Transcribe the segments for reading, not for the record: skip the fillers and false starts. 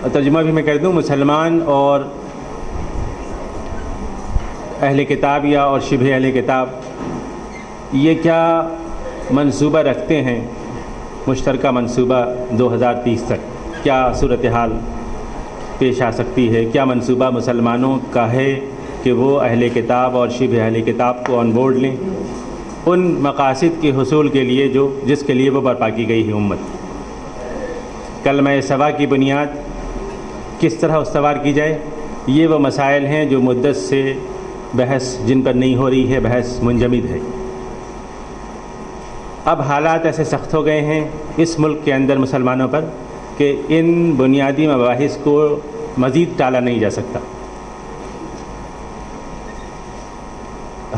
ترجمہ بھی میں کر دوں. مسلمان اور اہل کتاب یا اور شبہ اہل کتاب یہ کیا منصوبہ رکھتے ہیں مشترکہ منصوبہ 2030 تک؟ کیا صورتحال پیش آ سکتی ہے؟ کیا منصوبہ مسلمانوں کا ہے کہ وہ اہل کتاب اور شبہ اہل کتاب کو آن بورڈ لیں ان مقاصد کے حصول کے لیے جس کے لیے وہ برپا کی گئی ہے امت؟ کلمہ سوا کی بنیاد کس طرح استوار کی جائے؟ یہ وہ مسائل ہیں جو مدت سے بحث جن پر نہیں ہو رہی ہے، بحث منجمد ہے. اب حالات ایسے سخت ہو گئے ہیں اس ملک کے اندر مسلمانوں پر کہ ان بنیادی مباحث کو مزید ٹالا نہیں جا سکتا.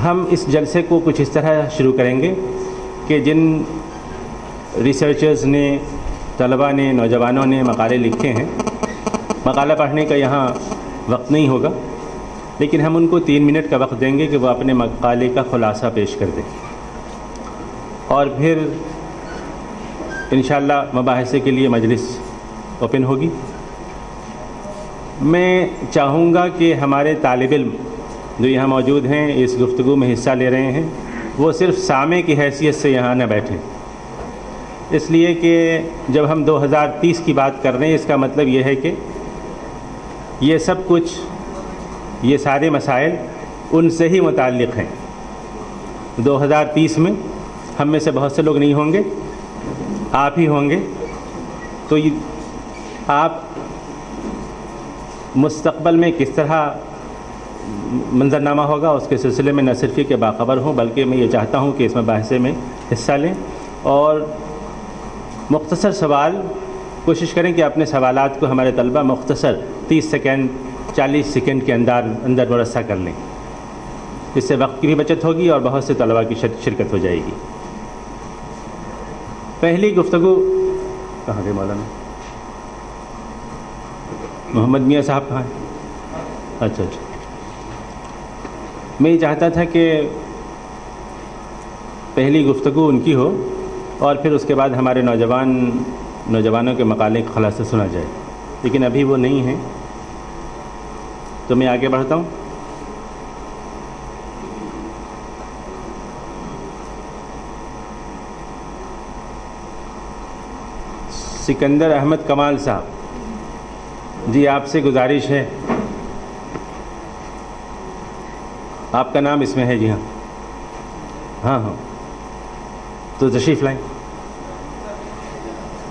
ہم اس جلسے کو کچھ اس طرح شروع کریں گے کہ جن ریسرچرز نے، طلباء نے، نوجوانوں نے مقالے لکھے ہیں، مقالہ پڑھنے کا یہاں وقت نہیں ہوگا، لیکن ہم ان کو 3 منٹ کا وقت دیں گے کہ وہ اپنے مقالے کا خلاصہ پیش کر دیں، اور پھر انشاءاللہ مباحثے کے لیے مجلس اوپن ہوگی. میں چاہوں گا کہ ہمارے طالب علم جو یہاں موجود ہیں، اس گفتگو میں حصہ لے رہے ہیں، وہ صرف سامع کی حیثیت سے یہاں نہ بیٹھیں، اس لیے کہ جب ہم 2030 کی بات کر رہے ہیں اس کا مطلب یہ ہے کہ یہ سب کچھ، یہ سارے مسائل ان سے ہی متعلق ہیں. 2030 میں ہم میں سے بہت سے لوگ نہیں ہوں گے، آپ ہی ہوں گے، تو آپ مستقبل میں کس طرح منظرنامہ ہوگا اس کے سلسلے میں نہ صرف یہ کہ باخبر ہوں، بلکہ میں یہ چاہتا ہوں کہ اس مباحثے میں حصہ لیں اور مختصر سوال کوشش کریں کہ اپنے سوالات کو ہمارے طلبہ مختصر 30 سیکنڈ 40 سیکنڈ کے اندر مرصع کر لیں. اس سے وقت کی بھی بچت ہوگی اور بہت سے طلباء کی شرکت ہو جائے گی. پہلی گفتگو کہاں گئے مولانا محمد میاں صاحب؟ کہاں ہیں؟ اچھا. میں یہ چاہتا تھا کہ پہلی گفتگو ان کی ہو اور پھر اس کے بعد ہمارے نوجوانوں کے مقالے کا خلاصہ سنا جائے، لیکن ابھی وہ نہیں ہیں تو میں آگے بڑھتا ہوں. سکندر احمد کمال صاحب جی، آپ سے گزارش ہے، آپ کا نام اس میں ہے. جی ہاں، تو تشریف لائیں.